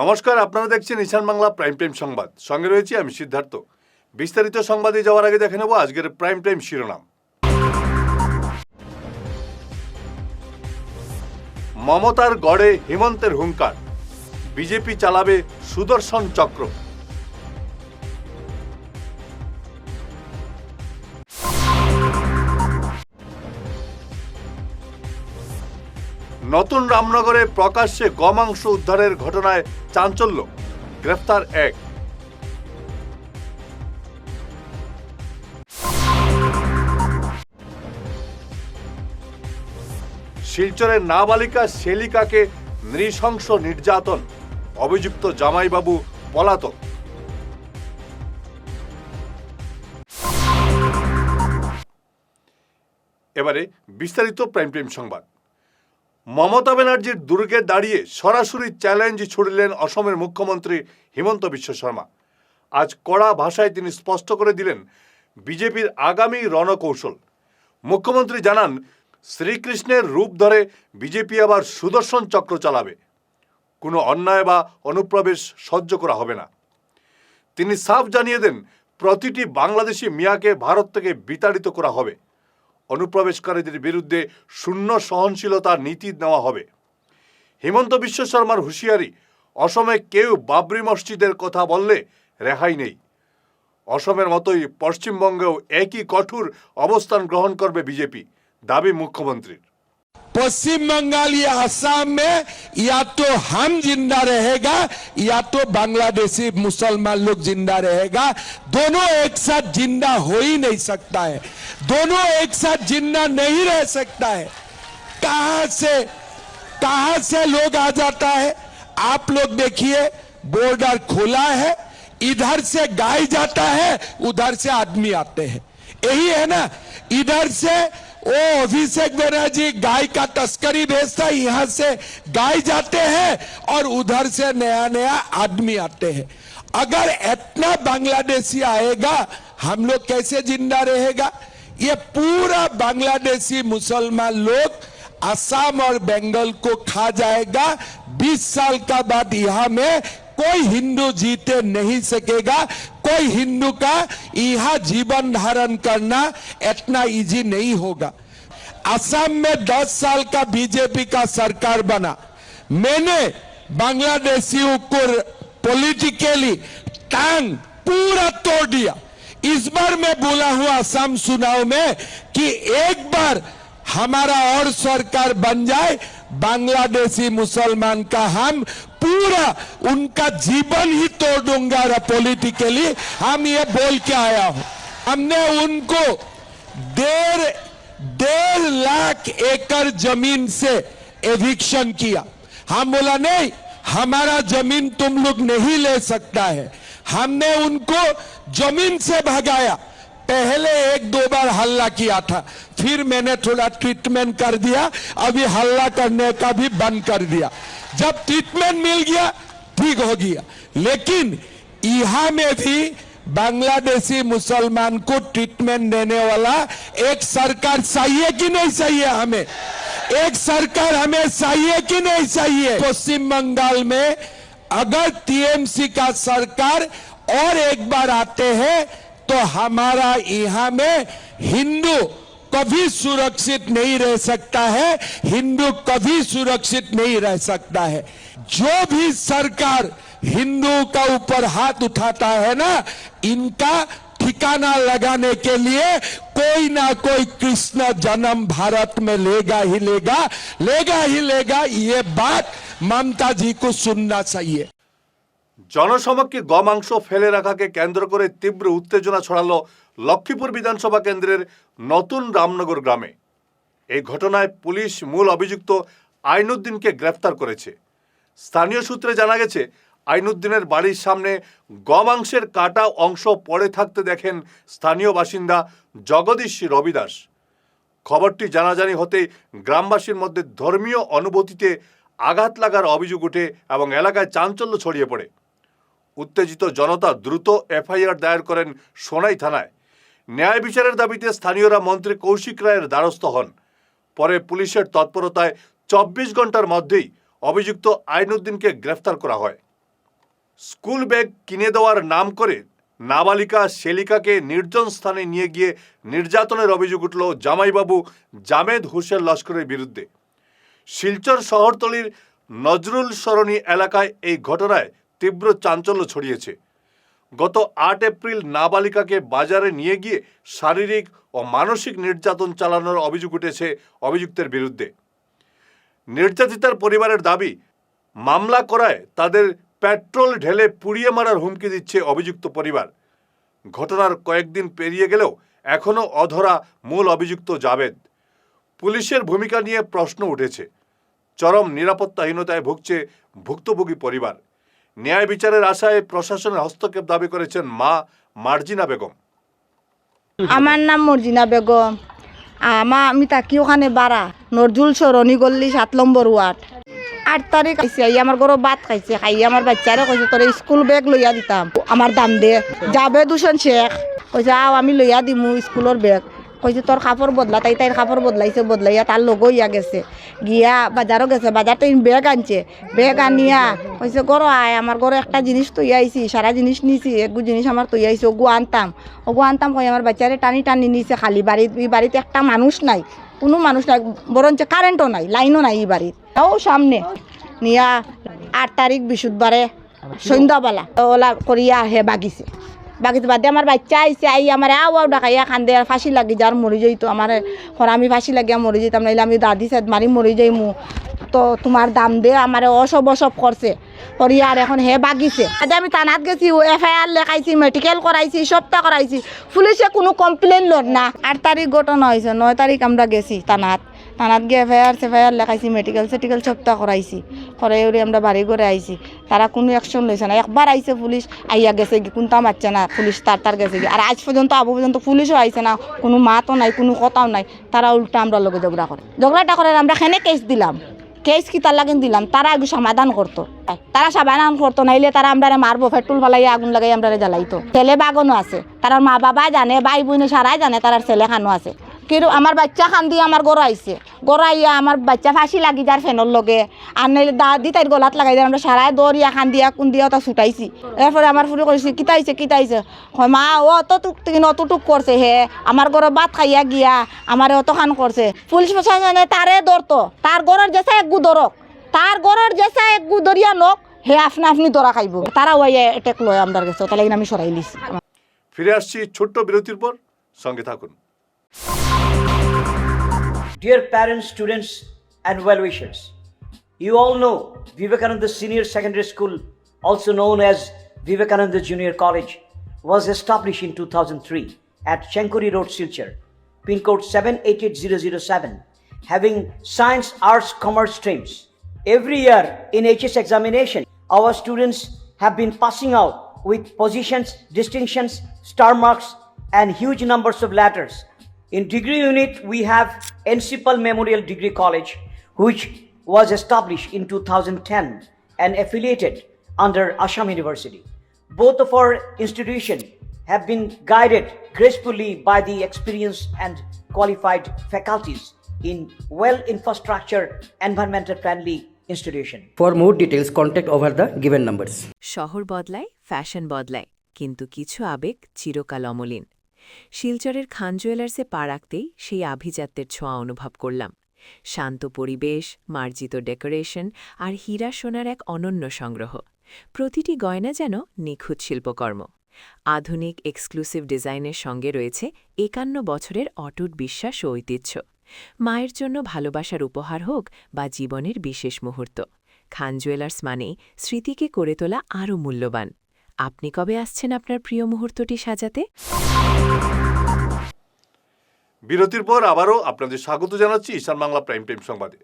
নমস্কার, আপনারা দেখছেন ঈশান বাংলা প্রাইম টাইম সংবাদ। সঙ্গে রয়েছি আমি সিদ্ধার্থ। বিস্তারিত সংবাদে যাওয়ার আগে দেখে নেব আজকের প্রাইম টাইম শিরোনাম। মমতার গড়ে হেমন্তের হুঙ্কার, বিজেপি চালাবে সুদর্শন চক্র। নতুন রামনগরে প্রকাশ্যে গমাংস উদ্ধারের ঘটনায় চাঞ্চল্য, গ্রেফতার এক। শিলচরের নাবালিকা শেলিকাকে নৃশংস নির্যাতন, অভিযুক্ত জামাইবাবু পলাতক। এবারে বিস্তারিত প্রাইম টাইম সংবাদ। মমতা ব্যানার্জির দুর্গে দাঁড়িয়ে সরাসরি চ্যালেঞ্জ ছুড়লেন অসমের মুখ্যমন্ত্রী হিমন্ত বিশ্ব শর্মা। আজ কড়া ভাষায় তিনি স্পষ্ট করে দিলেন বিজেপির আগামী রণকৌশল। মুখ্যমন্ত্রী জানান, শ্রীকৃষ্ণের রূপ ধরে বিজেপি আবার সুদর্শন চক্র চালাবে। কোনো অন্যায় বা অনুপ্রবেশ সহ্য করা হবে না। তিনি সাফ জানিয়ে দেন, প্রতিটি বাংলাদেশি মিয়াকে ভারত থেকে বিতাড়িত করা হবে। অনুপ্রবেশকারীদের বিরুদ্ধে শূন্য সহনশীলতার নীতি নেওয়া হবে। হিমন্ত বিশ্ব শর্মার হুঁশিয়ারি, অসমে কেউ বাবরি মসজিদের কথা বললে রেহাই নেই। অসমের মতোই পশ্চিমবঙ্গেও একই কঠোর অবস্থান গ্রহণ করবে বিজেপি, দাবি মুখ্যমন্ত্রীর। पश्चिम बंगाल या असम में या तो हम जिंदा रहेगा या तो बांग्लादेशी मुसलमान लोग जिंदा रहेगा। दोनों एक साथ जिंदा हो ही नहीं सकता है। दोनों एक साथ जिंदा नहीं रह सकता है। कहां से लोग आ जाता है। आप लोग देखिए, बॉर्डर खुला है, इधर से गाय जाता है, उधर से आदमी आते हैं। यही है ना। इधर से वो अभिषेक बनर्जी गाय का तस्करी भेजता है, यहां से गाय जाते हैं और उधर से नया नया आदमी आते हैं। अगर इतना बांग्लादेशी आएगा, हम लोग कैसे जिंदा रहेगा। ये पूरा बांग्लादेशी मुसलमान लोग असम और बंगाल को खा जाएगा। 20 साल का बाद यहां में कोई हिंदू जीते नहीं सकेगा। कोई हिंदू का यहां जीवन धारण करना इतना इजी नहीं होगा। असम में 10 साल का बीजेपी का सरकार बना। मैंने बांग्लादेशियों को पॉलिटिकली टांग पूरा तोड़ दिया। इस बार मैं बोला हूं असम चुनाव में कि एक बार हमारा और सरकार बन जाए, बांग्लादेशी मुसलमान का हम पूरा उनका जीवन ही तोड़ दूंगा। पॉलिटिकली हम ये बोल के आया हूं। हमने उनको 1.5 लाख एकड़ जमीन से एविक्शन किया। हम बोला नहीं, हमारा जमीन तुम लोग नहीं ले सकता है। हमने उनको जमीन से भगाया। पहले 1-2 बार हल्ला किया था, फिर मैंने थोड़ा ट्रीटमेंट कर दिया। अभी हल्ला करने का भी बंद कर दिया। जब ट्रीटमेंट मिल गया, ठीक हो गया। लेकिन यहां में भी बांग्लादेशी मुसलमान को ट्रीटमेंट देने वाला एक सरकार चाहिए कि नहीं चाहिए। हमें एक सरकार हमें चाहिए कि नहीं चाहिए। पश्चिम बंगाल में अगर टीएमसी का सरकार और एक बार आते हैं तो हमारा यहां में हिंदू कभी सुरक्षित नहीं रह सकता है। हिंदू कभी सुरक्षित नहीं रह सकता है। जो भी सरकार हिंदू का ऊपर हाथ उठाता है ना, इनका ठिकाना लगाने के लिए कोई ना कोई कृष्ण जन्म भारत में लेगा ही लेगा, लेगा ही लेगा। ये बात ममता जी को सुनना चाहिए। জনসমক্ষে গমাংস ফেলে রাখাকে কেন্দ্র করে তীব্র উত্তেজনা ছড়ালো লক্ষ্মীপুর বিধানসভা কেন্দ্রের নতুন রামনগর গ্রামে। এই ঘটনায় পুলিশ মূল অভিযুক্ত আইনুদ্দিনকে গ্রেফতার করেছে। স্থানীয় সূত্রে জানা গেছে, আইনুদ্দিনের বাড়ির সামনে গমাংসের কাটা অংশ পড়ে থাকতে দেখেন স্থানীয় বাসিন্দা জগদীশ রবিদাস। খবরটি জানাজানি হতেই গ্রামবাসীর মধ্যে ধর্মীয় অনুভূতিতে আঘাত লাগার অভিযোগ ওঠে এবং এলাকায় চাঞ্চল্য ছড়িয়ে পড়ে। উত্তেজিত জনতা দ্রুত এফআইআর দায়ের করেন সোনাই থানায়। ন্যায় বিচারের দাবিতে স্থানীয়রা মন্ত্রী কৌশিক রায়ের দ্বারস্থ হন। পরে পুলিশের তৎপরতায় 24 ঘন্টার মধ্যেই অভিযুক্ত আইনুদ্দিনকে গ্রেফতার করা হয়। স্কুল ব্যাগ কিনে দেওয়ার নাম করে নাবালিকা সেলিকাকে নির্জন স্থানে নিয়ে গিয়ে নির্যাতনের অভিযোগ উঠল জামাইবাবু জামেদ হোসেন লস্করের বিরুদ্ধে। শিলচর শহরতলির নজরুল সরণি এলাকায় এই ঘটনায় তীব্র চাঞ্চল্য ছড়িয়েছে। গত 8 এপ্রিল নাবালিকাকে বাজারে নিয়ে গিয়ে শারীরিক ও মানসিক নির্যাতন চালানোর অভিযোগ উঠেছে অভিযুক্তের বিরুদ্ধে। নির্যাতিতার পরিবারের দাবি, মামলা করায় তাদের পেট্রোল ঢেলে পুড়িয়ে মারার হুমকি দিচ্ছে অভিযুক্ত পরিবার। ঘটনার কয়েকদিন পেরিয়ে গেলেও এখনও অধরা মূল অভিযুক্ত জাবেদ। পুলিশের ভূমিকা নিয়ে প্রশ্ন উঠেছে। চরম নিরাপত্তাহীনতায় ভুগছে ভুক্তভোগী পরিবার। ন্যায় বিচারের আশায় প্রশাসনের হস্তক্ষেপ দাবি করেছেন মা মার্জিনা বেগম। আমার নাম মর্জিনা বেগম। আমি থাকি ওখানে বাড়া নজরুল সরণি গল্লি 7 নম্বর ওয়ার্ড। 8 তারিখ আইসি আই আমার ঘরে ভাত খাইছে, খাই আমার বাচ্চারে কইছে তোর স্কুল ব্যাগ লইয়া দিতাম, আমার দাম দে। জাবেদ হোসেন শেখ কইছে আও আমি লইয়া দিমু স্কুলের ব্যাগ। কইছে তোর কাপড় বদলা, তাইর কাপড় বদলাইছে, বদলাইয়া তার লগো ইয়া গেছে, গিয়া বাজারও গেছে, বাজারতে ব্যাগ আনছে, ব্যাগ আনিয়া কইছে গরো আয়, আমার ঘরে একটা জিনিস তৈয়া আইছি, সারা জিনিস নিছি, একগু জিনিস আমার তৈয়া আইছি, ওগু আনতাম কই আমার বাচ্চারে টানি টানি নিছে। খালি বাড়িতে একটা মানুষ নাই, কোনো মানুষ নাই, বরঞ্চ কারেন্টও নাই, লাইনও নাই এই বাড়ির। ও সামনে নিয়া 8 তারিখ বৃহস্পতিবারে সন্ধ্যাবেলা ওলা করিয়া হে বাগিছে বাদে আমার বাচ্চা আইসে, আই আমার আও ডাকাইয়া খান্দে, আর ফাঁসি লাগি যার মরি যাইতো আমার আমি ফাঁসি লাগিয়া মরি যাইতাম, নাইলে আমি দাদি সাইড মারি মরি যাইমু, তো তোমার দাম দে। আমার অসব করছে করিয়া আর এখন হে বাগিছে। আজ আমি থানাত গেছি, FIR লেখাইছি, মেডিকেল করাইছি, সবটা করাইছি, পুলিশে কোনো কমপ্লেন লড় না। 8 তারিখ ঘটনা হয়েছে, 9 তারিখ আমরা গেছি থানাত গিয়ে FIR লেখাইছি, মেডিকেল সবটা করাইছি, করাই আমরা বাড়ি করে আইছি। তারা কোনো অ্যাকশন লইছে না। একবার আইছে পুলিশ, আইয়া গেছে কি, কোনটা মারছে না, পুলিশ তার গেছে কি। আর আজ পর্যন্ত পর্যন্ত পুলিশও আইছে না, কোনো মাতও নাই, কোনো কথাও নাই। তারা উল্টা আমরা লগে ঝগড়াটা করে আমরা খেনে কেস দিলাম, কেস কি তার লাগিন দিলাম, তারা আগে সমাধান করতো। তারা সমাধান করতো, নাইলে তারা আমরা মারবো, পেট্রোল ফালাইয়া আগুন লাগাই আমরা জ্বালাইতো। ছেলে বাগানও আছে, তার মা বাবা জানে, ভাই বোনে সারাই জানে তার ছেলে খানো আছে। কিন্তু আমার বাচ্চা খান দিয়ে আমার গড় আইছে, গড়াইয়া আমার বাচ্চা ফাঁসি লাগি যার ফেনের লগে, আর নাইলে দাদি তাই গলাত লাগাই যায়, আমরা সারাই দৌড়িয়া খান দিয়া কোন দিয়া তা ছুটাইছি। এরপরে আমার ফুরি করেছি কিতাইছে মা ও অতটুক করছে, হে আমার ঘরে ভাত খাইয়া গিয়া আমার অত খান করছে। পুলিশ প্রশাসনে তারে ধরতো, তার ঘরের যেসা এক গু ধরক, তার ঘরের যেসা এক গু ধরিয়া নক, হে আপনি ধরা খাইব। তারা ওই এটেক লয় আমার গেছে, তাহলে আমি সরাই লিছি। ফিরে আসছি ছোট্ট বিরতির পর, সঙ্গে থাকুন। Dear parents, students, and well-wishers, you all know Vivekananda Senior Secondary School, also known as Vivekananda Junior College, was established in 2003 at Chenkuri Road, Silchar, pin code 788007, having science, arts, commerce streams. Every year in HS examination, our students have been passing out with positions, distinctions, star marks, and huge numbers of letters. In degree unit, we have Encipal Memorial Degree College, which was established in 2010 and affiliated under Assam University. Both of our institutions have been guided gracefully by the experienced and qualified faculties in well-infrastructure, environmental-friendly institution. For more details, contact over the given numbers. শহর বদলায়, fashion বদলায়, কিন্তু কিছু আবেগ চিরকাল অমলিন। শিলচরের খান জুয়েলার্সে পা রাখতেই সেই আভিজাত্যের ছোঁয়া অনুভব করলাম। শান্ত পরিবেশ, মার্জিত ডেকোরেশন আর হীরা সোনার এক অনন্য সংগ্রহ। প্রতিটি গয়না যেন নিখুঁত শিল্পকর্ম। আধুনিক এক্সক্লুসিভ ডিজাইনের সঙ্গে রয়েছে 51 বছরের অটুট বিশ্বাস ও ঐতিহ্য। মায়ের জন্য ভালোবাসার উপহার হোক বা জীবনের বিশেষ মুহূর্ত, খান জুয়েলার্স মানেই স্মৃতিকে করে তোলা আরও মূল্যবান। আপনি কবে আসছেন আপনার প্রিয় মুহূর্তটি সাজাতে? বিরতির পর আবারও আপনাদের স্বাগত জানাচ্ছি ঈশান বাংলা প্রাইম টাইম সংবাদে।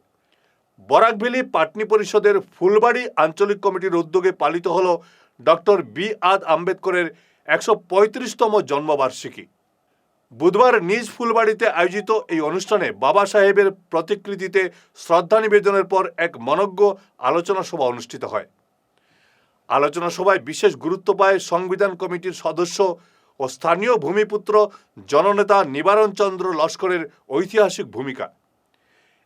বরাকভেলি পাটনি পরিষদের ফুলবাড়ি আঞ্চলিক কমিটির উদ্যোগে পালিত হল ডক্টর বি.আর. আম্বেদকরের 135তম জন্মবার্ষিকী। বুধবার নিজ ফুলবাড়িতে আয়োজিত এই অনুষ্ঠানে বাবা সাহেবের প্রতিকৃতিতে শ্রদ্ধা নিবেদনের পর এক মনজ্ঞ আলোচনা সভা অনুষ্ঠিত হয়। আলোচনা সভায় বিশেষ গুরুত্ব পায় সংবিধান কমিটির সদস্য ও স্থানীয় ভূমিপুত্র জননেতা নিবারণ চন্দ্র লস্করের ঐতিহাসিক ভূমিকা।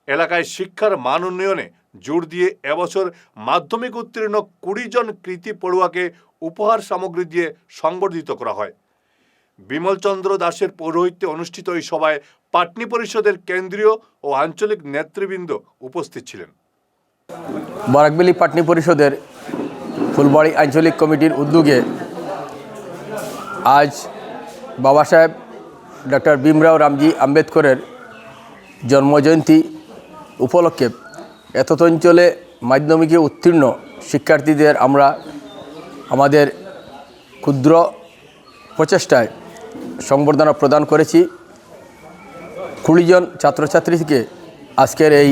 এলাকায় শিক্ষার মান উন্নয়নে জোর দিয়ে এবছর মাধ্যমিক উত্তীর্ণ 20 জন কৃতি পড়ুয়াকে উপহার সামগ্রী দিয়ে সংবর্ধিত করা হয়। বিমলচন্দ্র দাসের পৌরোহিত্যে অনুষ্ঠিত এই সভায় পাটনি পরিষদের কেন্দ্রীয় ও আঞ্চলিক নেতৃবৃন্দ উপস্থিত ছিলেন। বরাকবেলি পাটনি পরিষদের ফুলবাড়ি আঞ্চলিক কমিটির উদ্যোগে আজ বাবা সাহেব ডক্টর ভীমরাও রামজি আম্বেদকরের জন্মজয়ন্তী উপলক্ষে এতদ অঞ্চলে মাধ্যমিকে উত্তীর্ণ শিক্ষার্থীদের আমরা আমাদের ক্ষুদ্র প্রচেষ্টায় সংবর্ধনা প্রদান করেছি। 20 জন ছাত্রছাত্রীকে আজকের এই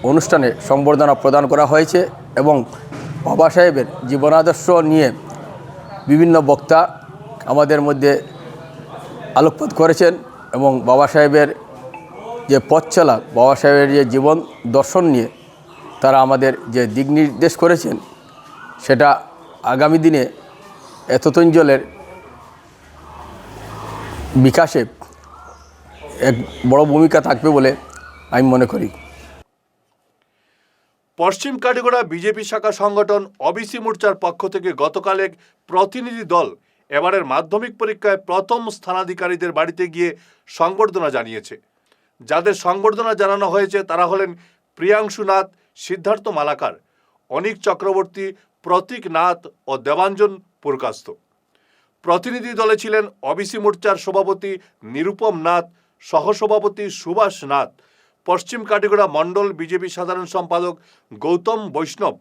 অনুষ্ঠানে সংবর্ধনা প্রদান করা হয়েছে এবং বাবা সাহেবের জীবনাদর্শ নিয়ে বিভিন্ন বক্তা আমাদের মধ্যে আলোকপাত করেছেন এবং বাবা সাহেবের যে পথ চলা, বাবা সাহেবের যে জীবন দর্শন নিয়ে তারা আমাদের যে দিক নির্দেশ করেছেন সেটা আগামী দিনে এতদঞ্চলের বিকাশে এক বড় ভূমিকা থাকবে বলে আমি মনে করি। পশ্চিম কাটিগড়া বিজেপি শাখা সংগঠন ওবিসি মোর্চার পক্ষ থেকে গতকাল এক প্রতিনিধি দল এবারের মাধ্যমিক পরীক্ষায় প্রথম স্থানাধিকারীদের বাড়িতে গিয়ে সংবর্ধনা জানিয়েছে। যাদের সংবর্ধনা জানানো হয়েছে তারা হলেন প্রিয়াংশু নাথ, সিদ্ধার্থ মালাকার, অনিক চক্রবর্তী, প্রতীক নাথ ও দেবাঞ্জন পুরকাস্ত। প্রতিনিধি দলে ছিলেন ওবিসি মোর্চার সভাপতি নিরুপম নাথ, সহসভাপতি সুভাষ নাথ, পশ্চিম কাটিগড়া মণ্ডল বিজেপি সাধারণ সম্পাদক গৌতম বৈষ্ণব,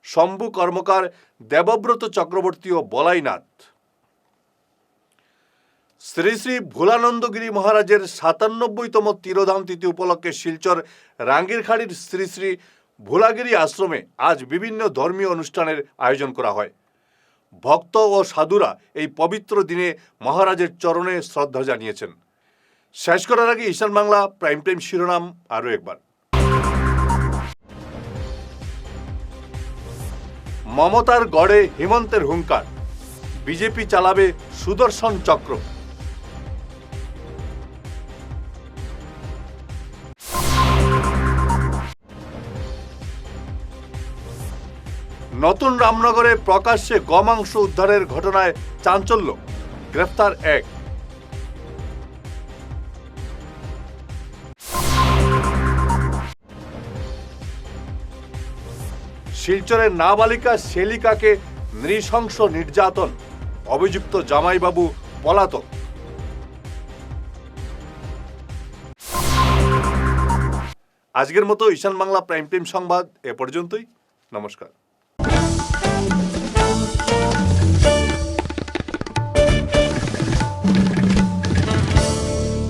শম্ভু কর্মকার, দেবব্রত চক্রবর্তী ও বলাই নাথ। শ্রী শ্রী ভোলানন্দগিরি মহারাজের 97তম তিরোধাম তিথি উপলক্ষে শিলচর রাঙ্গিরখাড়ির শ্রী শ্রী ভোলাগিরি আশ্রমে আজ বিভিন্ন ধর্মীয় অনুষ্ঠানের আয়োজন করা হয়। ভক্ত ও সাধুরা এই পবিত্র দিনে মহারাজের চরণে শ্রদ্ধা জানিয়েছেন। শেষ করার আগে ঈশান বাংলা প্রাইম টাইম শিরোনাম আরও একবার। মমতার গড়ে হিমন্তের হুঙ্কার, বিজেপি চালাবে সুদর্শন চক্র। নতুন রামনগরে প্রকাশ্যে গমাংস উদ্ধারের ঘটনায় চাঞ্চল্য, গ্রেফতার 1। শিলচরের নাবালিকা শেলিকাকে নৃশংস নির্যাতন, অভিযুক্ত জামাইবাবু পলাতক। আজকের মতো ঈশান বাংলা প্রাইম টাইম সংবাদ এ পর্যন্তই। নমস্কার।